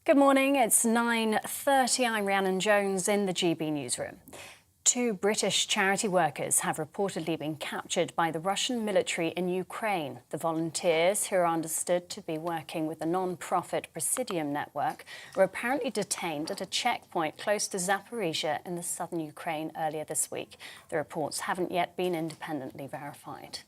Good morning, it's 9:30. I'm Rhiannon Jones in the GB newsroom. Two British charity workers have reportedly been captured by the Russian military in Ukraine. The volunteers, who are understood to be working with the non-profit Presidium network, were apparently detained at a checkpoint close to Zaporizhia in the southern Ukraine earlier this week. The reports haven't yet been independently verified.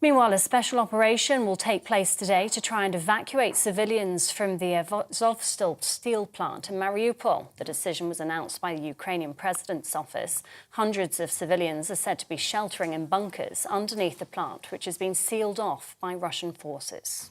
Meanwhile, a special operation will take place today to try and evacuate civilians from the Azovstal steel plant in Mariupol. The decision was announced by the Ukrainian president's office. Hundreds of civilians are said to be sheltering in bunkers underneath the plant, which has been sealed off by Russian forces.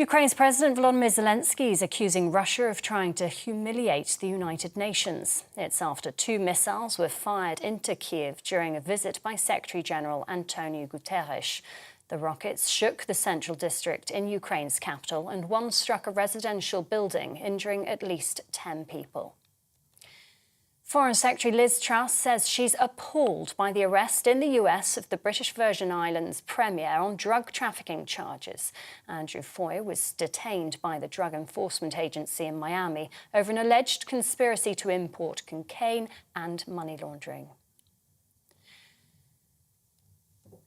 Ukraine's President Volodymyr Zelensky is accusing Russia of trying to humiliate the United Nations. It's after two missiles were fired into Kiev during a visit by Secretary-General Antonio Guterres. The rockets shook the central district in Ukraine's capital, and one struck a residential building, injuring at least 10 people. Foreign Secretary Liz Truss says she's appalled by the arrest in the US of the British Virgin Islands Premier on drug trafficking charges. Andrew Foy was detained by the Drug Enforcement Agency in Miami over an alleged conspiracy to import cocaine and money laundering.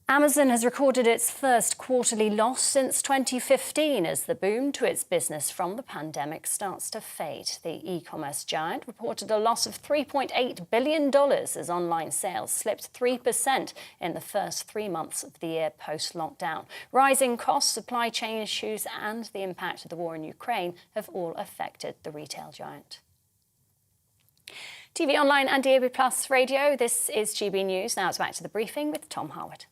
Amazon has recorded its first quarterly loss since 2015 as the boom to its business from the pandemic starts to fade. The e-commerce giant reported a loss of $3.8 billion as online sales slipped 3% in the first 3 months of the year post-lockdown. Rising costs, supply chain issues and the impact of the war in Ukraine have all affected the retail giant. TV online and DAB+ radio, this is GB News. Now it's back to the briefing with Tom Harwood.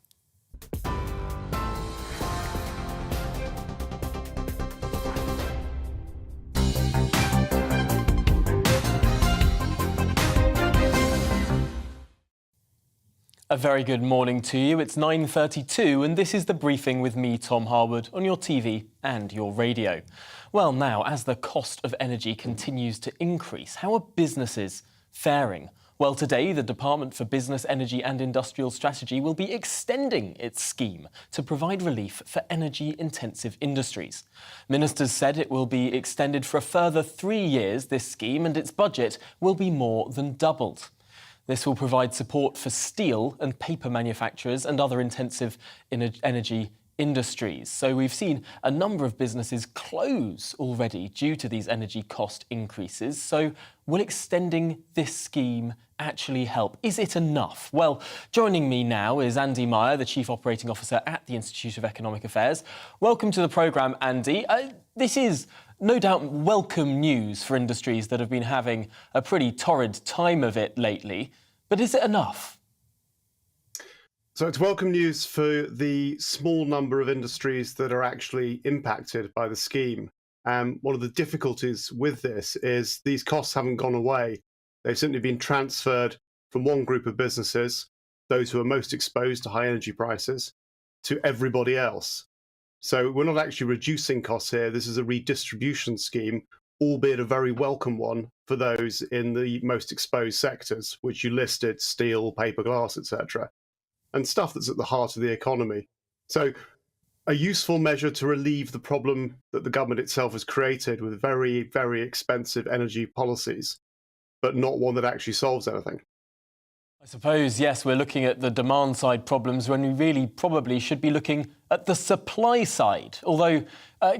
A very good morning to you. It's 9:32 and this is the briefing with me, Tom Harwood, on your TV and your radio. Well, now, as the cost of energy continues to increase, how are businesses faring? Well, today, the Department for Business, Energy and Industrial Strategy will be extending its scheme to provide relief for energy-intensive industries. Ministers said it will be extended for a further 3 years, this scheme, and its budget will be more than doubled. This will provide support for steel and paper manufacturers and other intensive energy industries. So we've seen a number of businesses close already due to these energy cost increases. So will extending this scheme actually help? Is it enough? Well, joining me now is Andy Meyer, the Chief Operating Officer at the Institute of Economic Affairs. Welcome to the programme, Andy. This is no doubt welcome news for industries that have been having a pretty torrid time of it lately. But is it enough? So it's welcome news for the small number of industries that are actually impacted by the scheme. One of the difficulties with this is these costs haven't gone away. They've simply been transferred from one group of businesses, those who are most exposed to high energy prices, to everybody else. So we're not actually reducing costs here. This is a redistribution scheme, albeit a very welcome one for those in the most exposed sectors, which you listed: steel, paper, glass, etc., and stuff that's at the heart of the economy. So a useful measure to relieve the problem that the government itself has created with very, very expensive energy policies, but not one that actually solves anything. I suppose, yes, we're looking at the demand side problems when we really probably should be looking at the supply side. Although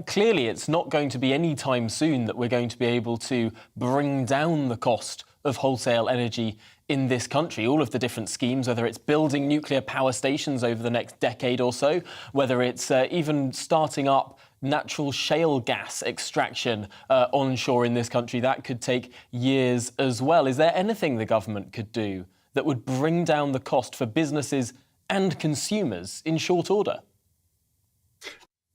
clearly it's not going to be any time soon that we're going to be able to bring down the cost of wholesale energy in this country. All of the different schemes, whether it's building nuclear power stations over the next decade or so, whether it's even starting up natural shale gas extraction onshore in this country, that could take years as well. Is there anything the government could do that would bring down the cost for businesses and consumers in short order?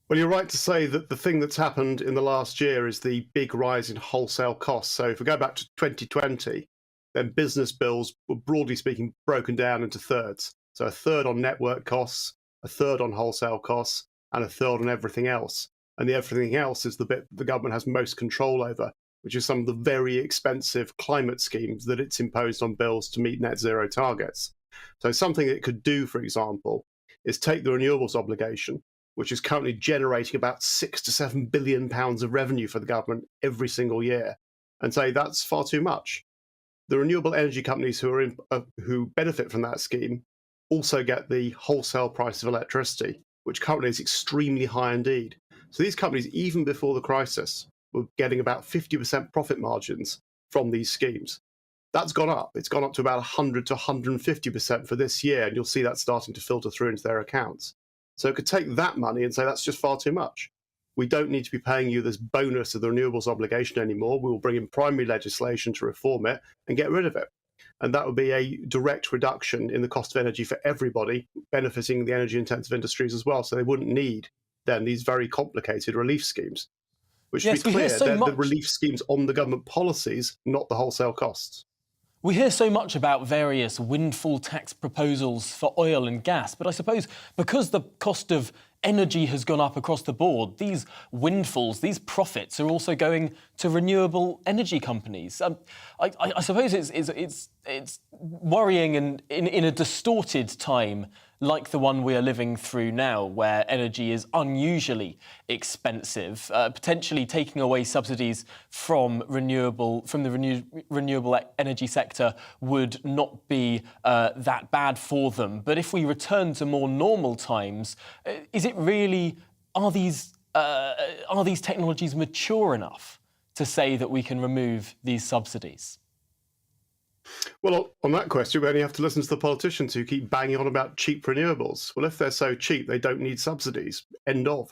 Well, you're right to say that the thing that's happened in the last year is the big rise in wholesale costs. So if we go back to 2020, then business bills were, broadly speaking, broken down into thirds. So a third on network costs, a third on wholesale costs, and a third on everything else. And the everything else is the bit the government has most control over, which is some of the very expensive climate schemes that it's imposed on bills to meet net zero targets. So something it could do, for example, is take the renewables obligation which is currently generating about £6 to £7 billion of revenue for the government every single year, and say that's far too much. The renewable energy companies who benefit from that scheme also get the wholesale price of electricity, which currently is extremely high indeed. So these companies, even before the crisis, were getting about 50% profit margins from these schemes. That's gone up. It's gone up to about 100 to 150% for this year, and you'll see that starting to filter through into their accounts. So it could take that money and say that's just far too much. We don't need to be paying you this bonus of the renewables obligation anymore. We will bring in primary legislation to reform it and get rid of it. And that would be a direct reduction in the cost of energy for everybody, benefiting the energy intensive industries as well. So they wouldn't need then these very complicated relief schemes. Which, to be clear, they're the relief schemes on the government policies, not the wholesale costs. We hear so much about various windfall tax proposals for oil and gas, but I suppose because the cost of energy has gone up across the board, these windfalls, these profits are also going to renewable energy companies. I suppose it's worrying and in a distorted time like the one we are living through now, where energy is unusually expensive, potentially taking away subsidies from the renewable energy sector would not be that bad for them. But if we return to more normal times, are these technologies mature enough to say that we can remove these subsidies? Well, on that question, we only have to listen to the politicians who keep banging on about cheap renewables. Well, if they're so cheap, they don't need subsidies. End of.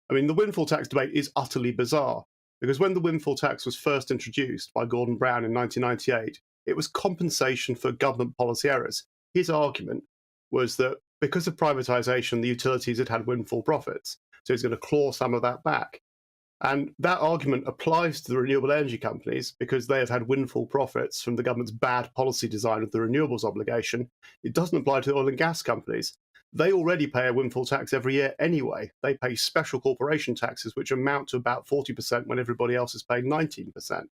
I mean, the windfall tax debate is utterly bizarre, because when the windfall tax was first introduced by Gordon Brown in 1998, it was compensation for government policy errors. His argument was that because of privatisation, the utilities had windfall profits, so he's going to claw some of that back. And that argument applies to the renewable energy companies because they have had windfall profits from the government's bad policy design of the renewables obligation. It doesn't apply to the oil and gas companies. They already pay a windfall tax every year anyway. They pay special corporation taxes, which amount to about 40% when everybody else is paying 19%.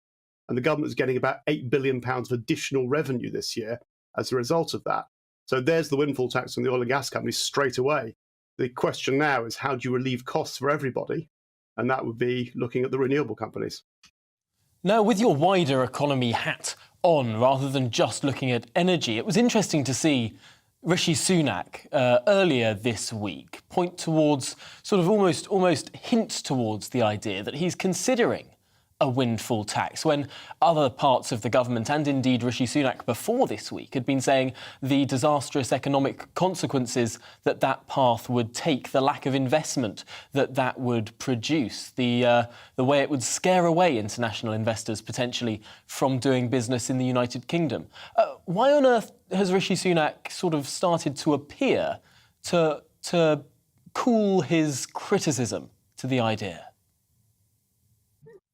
And the government is getting about £8 billion of additional revenue this year as a result of that. So there's the windfall tax on the oil and gas companies straight away. The question now is, how do you relieve costs for everybody? And that would be looking at the renewable companies. Now, with your wider economy hat on, rather than just looking at energy, it was interesting to see Rishi Sunak earlier this week point towards, sort of almost hint towards the idea that he's considering a windfall tax, when other parts of the government, and indeed Rishi Sunak before this week, had been saying the disastrous economic consequences that path would take, the lack of investment that would produce, the way it would scare away international investors potentially from doing business in the United Kingdom. Why on earth has Rishi Sunak sort of started to appear to cool his criticism to the idea?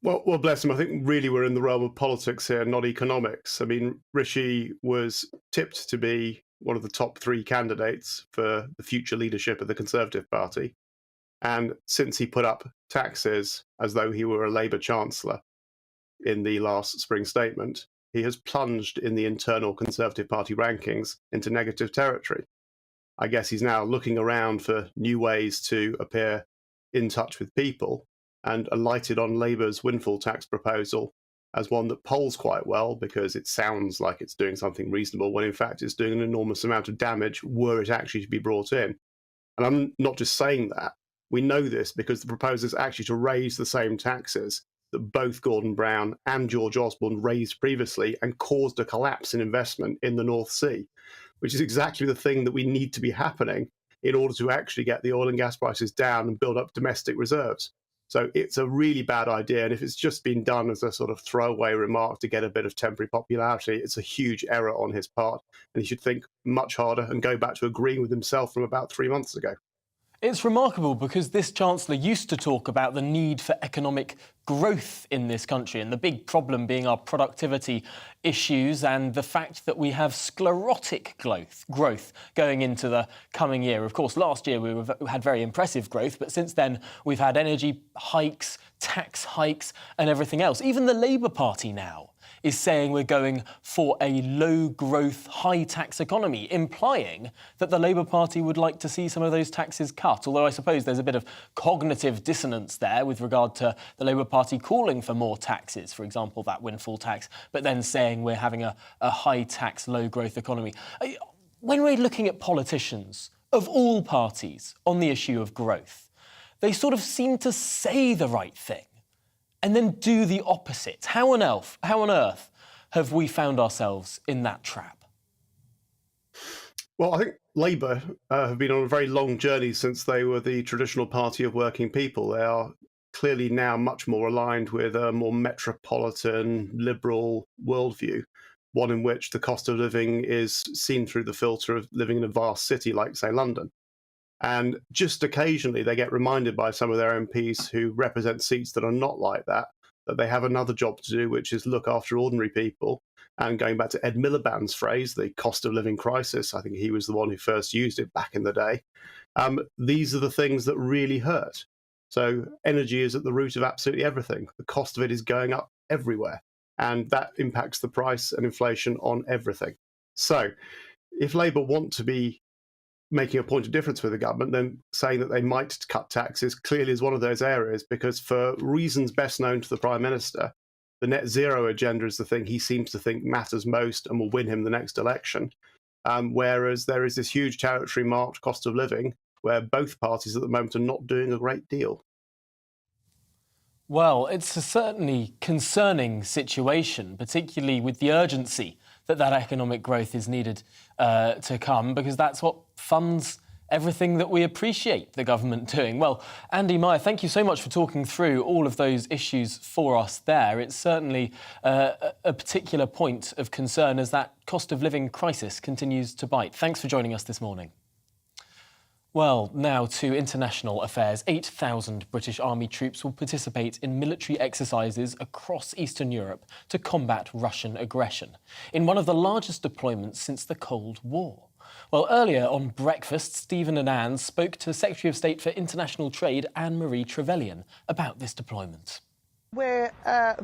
Well, bless him. I think really we're in the realm of politics here, not economics. I mean, Rishi was tipped to be one of the top 3 candidates for the future leadership of the Conservative Party. And since he put up taxes as though he were a Labour chancellor in the last spring statement, he has plunged in the internal Conservative Party rankings into negative territory. I guess he's now looking around for new ways to appear in touch with people, and alighted on Labour's windfall tax proposal as one that polls quite well because it sounds like it's doing something reasonable when in fact it's doing an enormous amount of damage were it actually to be brought in. And I'm not just saying that. We know this because the proposal is actually to raise the same taxes that both Gordon Brown and George Osborne raised previously and caused a collapse in investment in the North Sea, which is exactly the thing that we need to be happening in order to actually get the oil and gas prices down and build up domestic reserves. So it's a really bad idea. And if it's just been done as a sort of throwaway remark to get a bit of temporary popularity, it's a huge error on his part. And he should think much harder and go back to agreeing with himself from about 3 months ago. It's remarkable because this Chancellor used to talk about the need for economic growth in this country, and the big problem being our productivity issues and the fact that we have sclerotic growth going into the coming year. Of course, last year we had very impressive growth, but since then we've had energy hikes, tax hikes and everything else. Even the Labour Party now is saying we're going for a low-growth, high-tax economy, implying that the Labour Party would like to see some of those taxes cut. Although I suppose there's a bit of cognitive dissonance there with regard to the Labour Party calling for more taxes, for example, that windfall tax, but then saying we're having a high-tax, low-growth economy. When we're looking at politicians of all parties on the issue of growth, they sort of seem to say the right thing and then do the opposite. How on earth have we found ourselves in that trap? Well, I think Labour have been on a very long journey since they were the traditional party of working people. They are clearly now much more aligned with a more metropolitan, liberal worldview, one in which the cost of living is seen through the filter of living in a vast city like, say, London. And just occasionally they get reminded by some of their MPs who represent seats that are not like that they have another job to do, which is look after ordinary people. And going back to Ed Miliband's phrase, the cost of living crisis, I think he was the one who first used it back in the day. These are the things that really hurt. So energy is at the root of absolutely everything. The cost of it is going up everywhere, and that impacts the price and inflation on everything. So if Labour want to be making a point of difference with the government, then saying that they might cut taxes clearly is one of those areas, because for reasons best known to the Prime Minister, the net zero agenda is the thing he seems to think matters most and will win him the next election. Whereas there is this huge territory marked cost of living where both parties at the moment are not doing a great deal. Well, it's a certainly concerning situation, particularly with the urgency that economic growth is needed to come, because that's what funds everything that we appreciate the government doing. Well, Andy Meyer, thank you so much for talking through all of those issues for us there. It's certainly a particular point of concern as that cost of living crisis continues to bite. Thanks for joining us this morning. Well, now to international affairs. 8,000 British Army troops will participate in military exercises across Eastern Europe to combat Russian aggression, in one of the largest deployments since the Cold War. Well, earlier on Breakfast, Stephen and Anne spoke to Secretary of State for International Trade, Anne-Marie Trevelyan, about this deployment. We're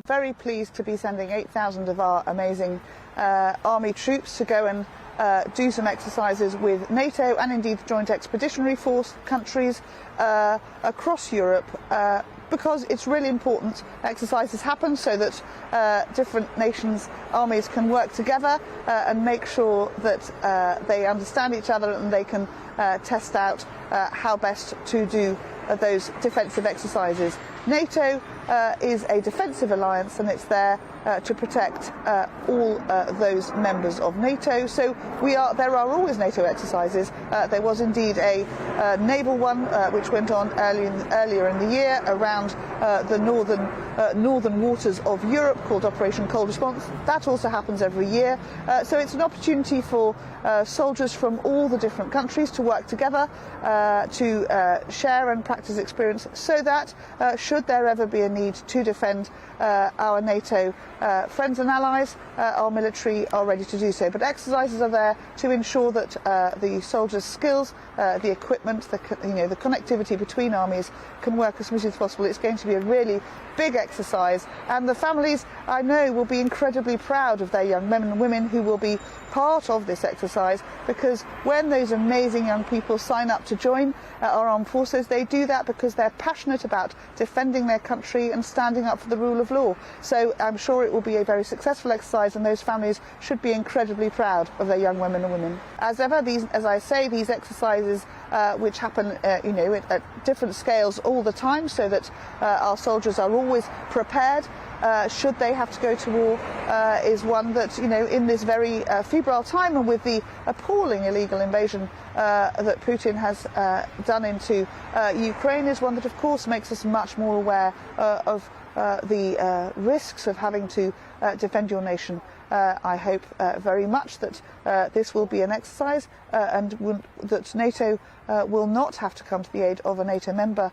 very pleased to be sending 8,000 of our amazing army troops to go and do some exercises with NATO and indeed the Joint Expeditionary Force countries across Europe, because it's really important exercises happen so that different nations' armies can work together and make sure that they understand each other and they can test out how best to do those defensive exercises. NATO is a defensive alliance, and it's there to protect all those members of NATO. So there are always NATO exercises. There was indeed a naval one which went on earlier in the year around the northern waters of Europe, called Operation Cold Response. That also happens every year. So it's an opportunity for soldiers from all the different countries to work together to share and practice experience, so that should there ever be a need to defend our NATO friends and allies, our military are ready to do so. But exercises are there to ensure that the soldiers' skills, the equipment, the connectivity between armies can work as smoothly as possible. It's going to be a really big exercise, and the families, I know, will be incredibly proud of their young men and women who will be part of this exercise, because when those amazing young people sign up to join our armed forces, they do that because they're passionate about defending their country and standing up for the rule of law. So I'm sure it will be a very successful exercise, and those families should be incredibly proud of their young women and women. As ever, as I say, these exercises which happen at different scales all the time, so that our soldiers are always prepared should they have to go to war, is one that, in this very febrile time, and with the appalling illegal invasion that Putin has done into Ukraine, is one that of course makes us much more aware of the risks of having to defend your nation. I hope very much that this will be an exercise and that NATO will not have to come to the aid of a NATO member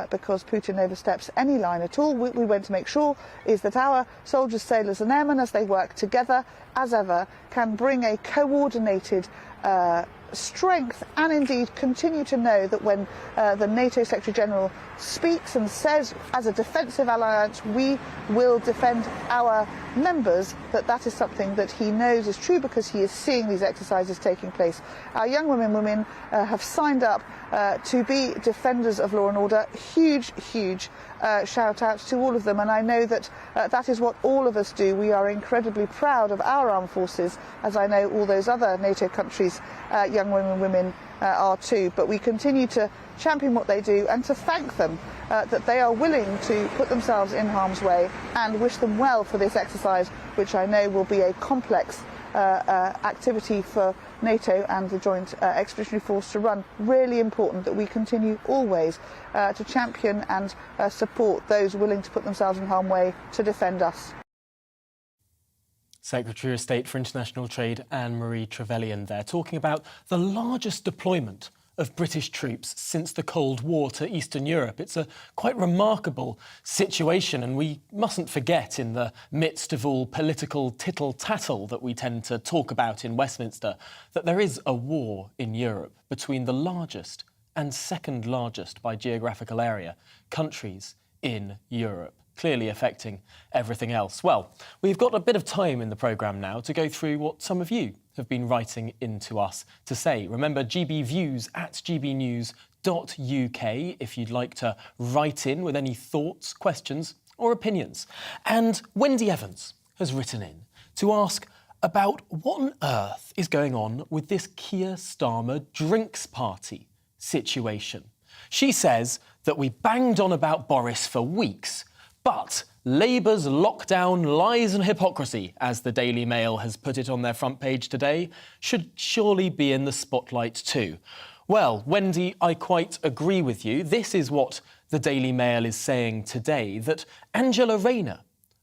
because Putin oversteps any line at all. What we want to make sure is that our soldiers, sailors and airmen, as they work together as ever, can bring a coordinated strength and indeed continue to know that when the NATO Secretary General speaks and says as a defensive alliance we will defend our members, that is something that he knows is true because he is seeing these exercises taking place. Our young women have signed up to be defenders of law and order. Huge shout out to all of them, and I know that that is what all of us do. We are incredibly proud of our armed forces, as I know all those other NATO countries' young women are too, but we continue to champion what they do and to thank them that they are willing to put themselves in harm's way, and wish them well for this exercise, which I know will be a complex activity for NATO and the Joint Expeditionary Force to run. Really important that we continue always to champion and support those willing to put themselves in harm's way to defend us. Secretary of State for International Trade Anne-Marie Trevelyan there, talking about the largest deployment of British troops since the Cold War to Eastern Europe. It's a quite remarkable situation, and we mustn't forget, in the midst of all political tittle-tattle that we tend to talk about in Westminster, that there is a war in Europe between the largest and second largest by geographical area countries in Europe, clearly affecting everything else. Well, we've got a bit of time in the programme now to go through what some of you have been writing into us to say. Remember, gbviews at gbnews.uk if you'd like to write in with any thoughts, questions or opinions. And Wendy Evans has written in to ask about what on earth is going on with this Keir Starmer drinks party situation. She says that we banged on about Boris for weeks, but Labour's lockdown, lies and hypocrisy, as the Daily Mail has put it on their front page today, should surely be in the spotlight too. Well, Wendy, I quite agree with you. This is what the Daily Mail is saying today, that Angela Rayner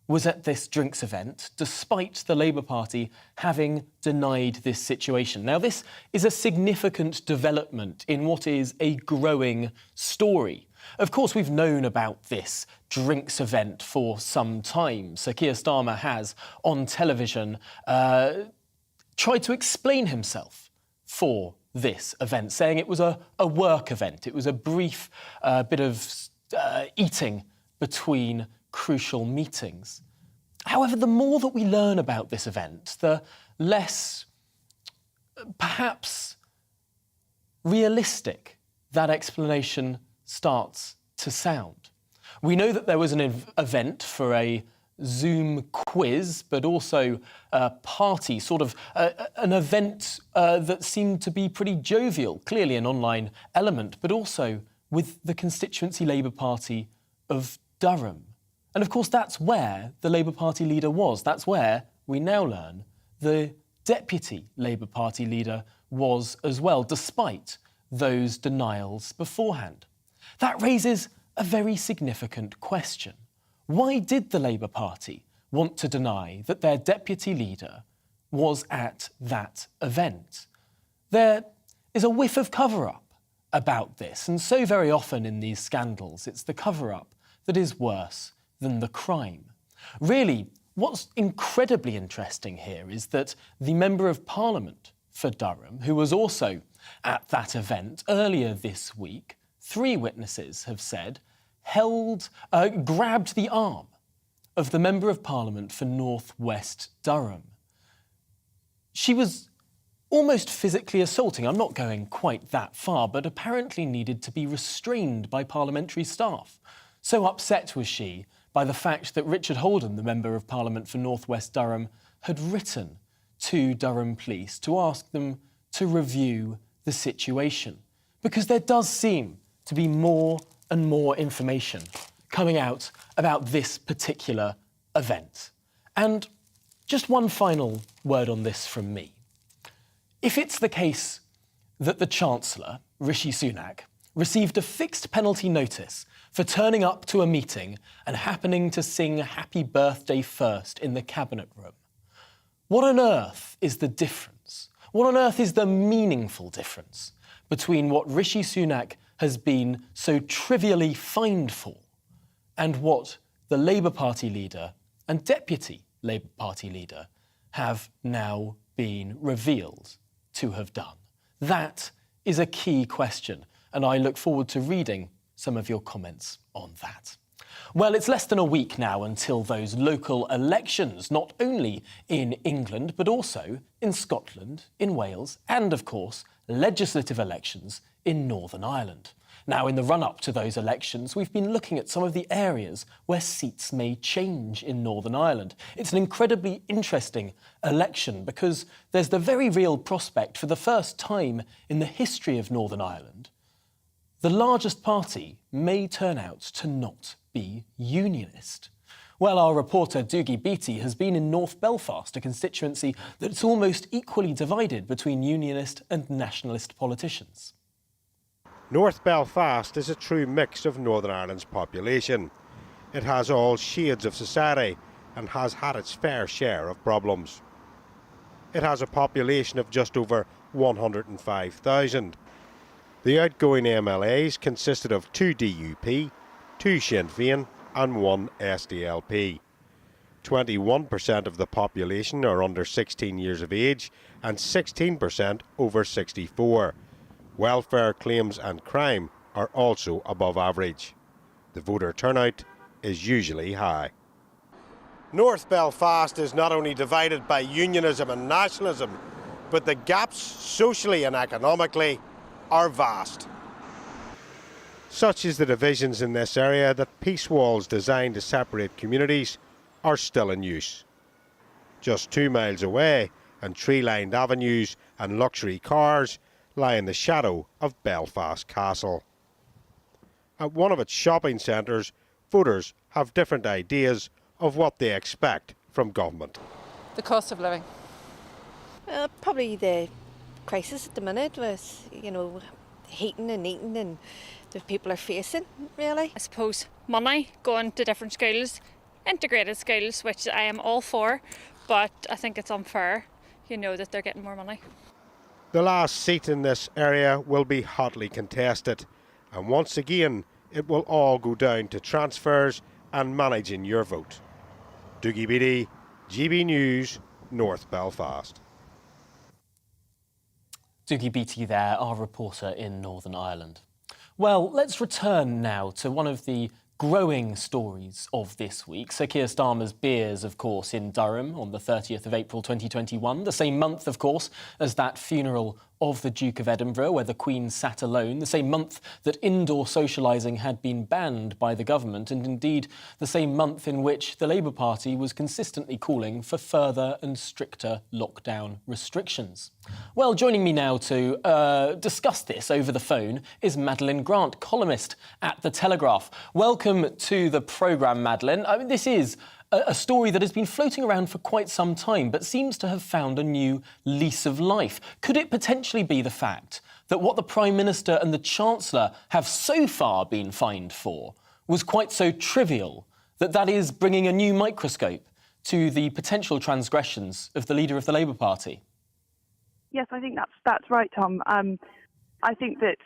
was at this drinks event despite the Labour Party having denied this situation. Now, this is a significant development in what is a growing story. Of course, we've known about this drinks event for some time. Sir Keir Starmer has, on television, tried to explain himself for this event, saying it was a work event. It was a brief bit of eating between crucial meetings. However, the more that we learn about this event, the less, perhaps, realistic that explanation starts to sound. We know that there was an event for a Zoom quiz, but also a party, sort of an event that seemed to be pretty jovial, clearly an online element, but also with the constituency Labour Party of Durham. And of course, that's where the Labour Party leader was. That's where, we now learn, the deputy Labour Party leader was as well, despite those denials beforehand. That raises a very significant question. Why did the Labour Party want to deny that their deputy leader was at that event? There is a whiff of cover-up about this, and so very often in these scandals, it's the cover-up that is worse than the crime. Really, what's incredibly interesting here is that the Member of Parliament for Durham, who was also at that event earlier this week, 3 witnesses have said, grabbed the arm of the Member of Parliament for North West Durham. She was almost physically assaulting, I'm not going quite that far, but apparently needed to be restrained by parliamentary staff. So upset was she by the fact that Richard Holden, the Member of Parliament for North West Durham, had written to Durham Police to ask them to review the situation. Because there does seem to be more and more information coming out about this particular event. And just one final word on this from me. If it's the case that the Chancellor, Rishi Sunak, received a fixed penalty notice for turning up to a meeting and happening to sing Happy Birthday first in the Cabinet room, what on earth is the difference? What on earth is the meaningful difference between what Rishi Sunak has been so trivially fined for and what the Labour Party leader and Deputy Labour Party leader have now been revealed to have done? That is a key question, and I look forward to reading some of your comments on that. Well, it's less than a week now until those local elections, not only in England, but also in Scotland, in Wales, and of course, legislative elections in Northern Ireland. Now, in the run-up to those elections, we've been looking at some of the areas where seats may change in Northern Ireland. It's an incredibly interesting election because there's the very real prospect, for the first time in the history of Northern Ireland, the largest party may turn out to not be unionist. Well, our reporter Dougie Beattie has been in North Belfast, a constituency that's almost equally divided between unionist and nationalist politicians. North Belfast is a true mix of Northern Ireland's population. It has all shades of society and has had its fair share of problems. It has a population of just over 105,000. The outgoing MLAs consisted of 2 DUP, 2 Sinn Féin and 1 SDLP. 21% of the population are under 16 years of age and 16% over 64. Welfare claims and crime are also above average. The voter turnout is usually high. North Belfast is not only divided by unionism and nationalism, but the gaps socially and economically are vast. Such is the divisions in this area that peace walls designed to separate communities are still in use. Just 2 miles away, and tree-lined avenues and luxury cars lie in the shadow of Belfast Castle. At one of its shopping centres, voters have different ideas of what they expect from government. The cost of living. Probably the crisis at the minute with, heating and eating and the people are facing, really. I suppose money going to different schools, integrated schools, which I am all for, but I think it's unfair, that they're getting more money. The last seat in this area will be hotly contested, and once again it will all go down to transfers and managing your vote. Dougie Beattie, GB News, North Belfast. Dougie Beattie there, our reporter in Northern Ireland. Well, let's return now to one of the growing stories of this week. Sir Keir Starmer's beers, of course, in Durham on the 30th of April 2021, the same month, of course, as that funeral of the Duke of Edinburgh, where the Queen sat alone, the same month that indoor socialising had been banned by the government, and indeed the same month in which the Labour Party was consistently calling for further and stricter lockdown restrictions. Well, joining me now to discuss this over the phone is Madeline Grant, columnist at The Telegraph. Welcome to the programme, Madeline. I mean, this is a story that has been floating around for quite some time, but seems to have found a new lease of life. Could it potentially be the fact that what the Prime Minister and the Chancellor have so far been fined for was quite so trivial that is bringing a new microscope to the potential transgressions of the leader of the Labour Party? Yes, I think that's right, Tom. I think that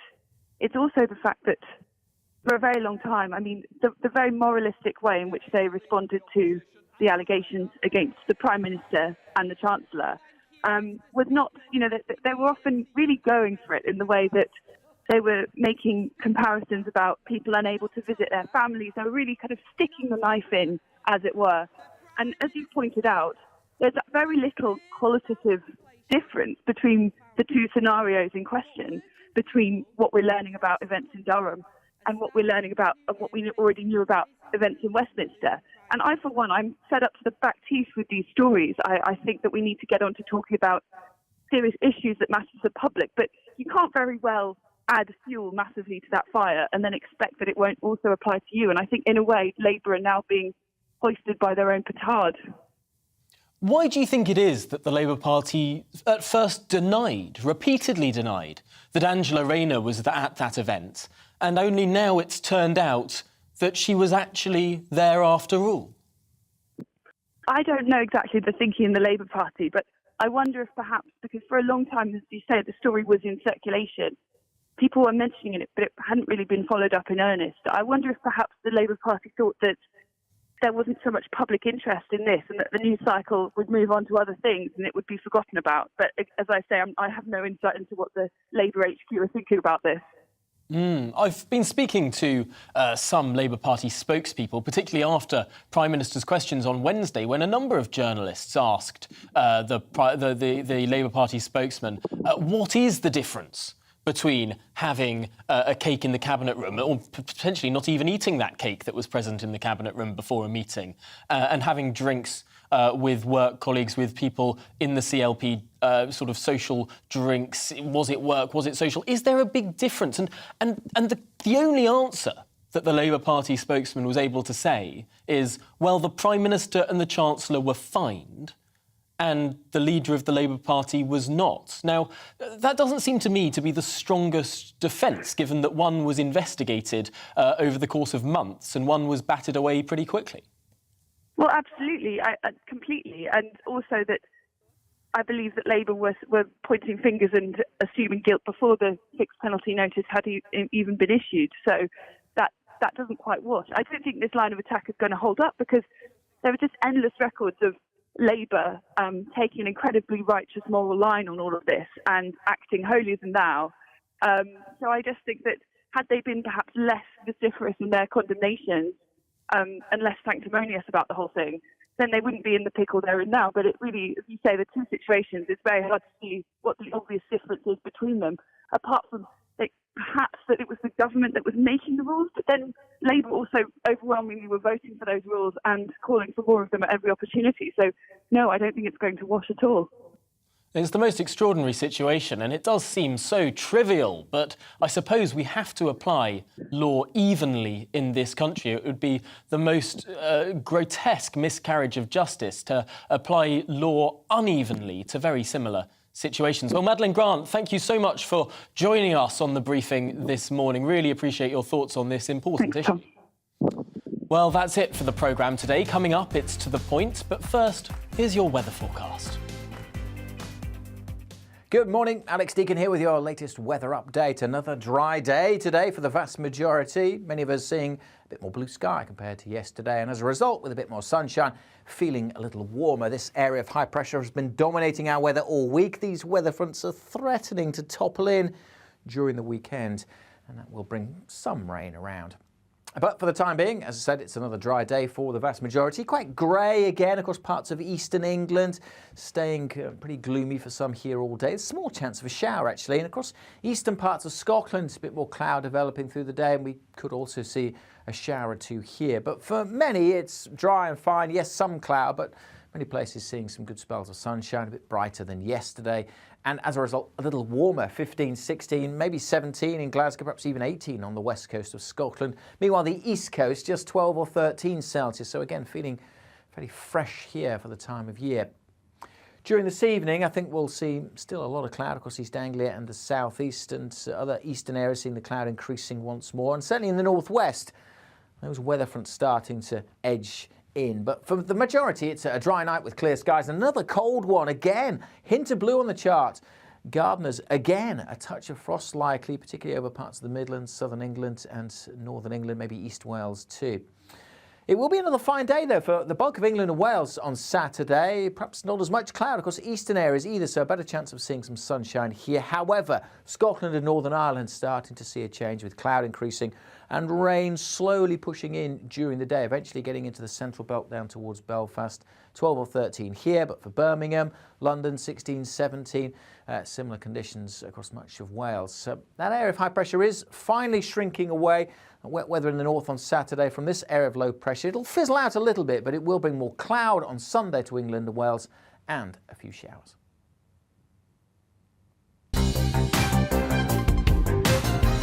it's also the fact that for a very long time, the very moralistic way in which they responded to the allegations against the Prime Minister and the Chancellor was not, they were often really going for it in the way that they were making comparisons about people unable to visit their families. They were really kind of sticking the knife in, as it were. And as you pointed out, there's very little qualitative difference between the two scenarios in question, between what we're learning about events in Durham and what we're learning about and what we already knew about events in Westminster. And I, for one, I'm fed up to the back teeth with these stories. I think that we need to get on to talking about serious issues that matter to the public, but you can't very well add fuel massively to that fire and then expect that it won't also apply to you. And I think, in a way, Labour are now being hoisted by their own petard. Why do you think it is that the Labour Party at first repeatedly denied, that Angela Rayner was at that event, and only now it's turned out that she was actually there after all? I don't know exactly the thinking in the Labour Party, but I wonder if perhaps, because for a long time, as you say, the story was in circulation, people were mentioning it, but it hadn't really been followed up in earnest. I wonder if perhaps the Labour Party thought that there wasn't so much public interest in this, and that the news cycle would move on to other things and it would be forgotten about. But as I say, I have no insight into what the Labour HQ are thinking about this. I've been speaking to some Labour Party spokespeople, particularly after Prime Minister's questions on Wednesday, when a number of journalists asked the Labour Party spokesman, what is the difference between having a cake in the Cabinet Room, or potentially not even eating that cake that was present in the Cabinet Room before a meeting, and having drinks with work colleagues, with people in the CLP, sort of social drinks? Was it work? Was it social? Is there a big difference? And the only answer that the Labour Party spokesman was able to say is, well, the Prime Minister and the Chancellor were fined, and the leader of the Labour Party was not. Now, that doesn't seem to me to be the strongest defence, given that one was investigated over the course of months and one was batted away pretty quickly. Well, absolutely, completely. And also that I believe that Labour were pointing fingers and assuming guilt before the fixed penalty notice had even been issued. So that doesn't quite wash. I don't think this line of attack is going to hold up, because there are just endless records of Labour taking an incredibly righteous moral line on all of this and acting holier than thou. So I just think that had they been perhaps less vociferous in their condemnations and less sanctimonious about the whole thing, then they wouldn't be in the pickle they're in now. But it really, as you say, the two situations, it's very hard to see what the obvious difference is between them, apart from perhaps that it was the government that was making the rules, but then Labour also overwhelmingly were voting for those rules and calling for more of them at every opportunity. So, no, I don't think it's going to wash at all. It's the most extraordinary situation, and it does seem so trivial, but I suppose we have to apply law evenly in this country. It would be the most grotesque miscarriage of justice to apply law unevenly to very similar situations. Well, Madeleine Grant, thank you so much for joining us on the briefing this morning. Really appreciate your thoughts on this important issue. Well, that's it for the programme today. Coming up, it's To The Point, but first, here's your weather forecast. Good morning, Alex Deacon here with your latest weather update. Another dry day today for the vast majority. Many of us seeing a bit more blue sky compared to yesterday, and as a result, with a bit more sunshine, feeling a little warmer. This area of high pressure has been dominating our weather all week. These weather fronts are threatening to topple in during the weekend, and that will bring some rain around. But for the time being, as I said, it's another dry day for the vast majority. Quite grey again across parts of eastern England, staying pretty gloomy for some here all day. There's a small chance of a shower, actually. And across eastern parts of Scotland, a bit more cloud developing through the day, and we could also see a shower or two here. But for many, it's dry and fine. Yes, some cloud, but many places seeing some good spells of sunshine, a bit brighter than yesterday. And as a result, a little warmer, 15, 16, maybe 17 in Glasgow, perhaps even 18 on the west coast of Scotland. Meanwhile, the east coast, just 12 or 13 Celsius. So again, feeling very fresh here for the time of year. During this evening, I think we'll see still a lot of cloud across East Anglia and the southeast, and other eastern areas seeing the cloud increasing once more. And certainly in the northwest, those weather fronts starting to edge in. But for the majority, it's a dry night with clear skies. Another cold one again. Hint of blue on the chart. Gardeners, again, a touch of frost likely, particularly over parts of the Midlands, southern England and northern England, maybe East Wales too. It will be another fine day, though, for the bulk of England and Wales on Saturday. Perhaps not as much cloud across eastern areas either, so a better chance of seeing some sunshine here. However, Scotland and Northern Ireland starting to see a change with cloud increasing and rain slowly pushing in during the day, eventually getting into the central belt down towards Belfast. 12 or 13 here, but for Birmingham, London, 16, 17, similar conditions across much of Wales. So that area of high pressure is finally shrinking away. Wet weather in the north on Saturday from this area of low pressure. It'll fizzle out a little bit, but it will bring more cloud on Sunday to England and Wales and a few showers.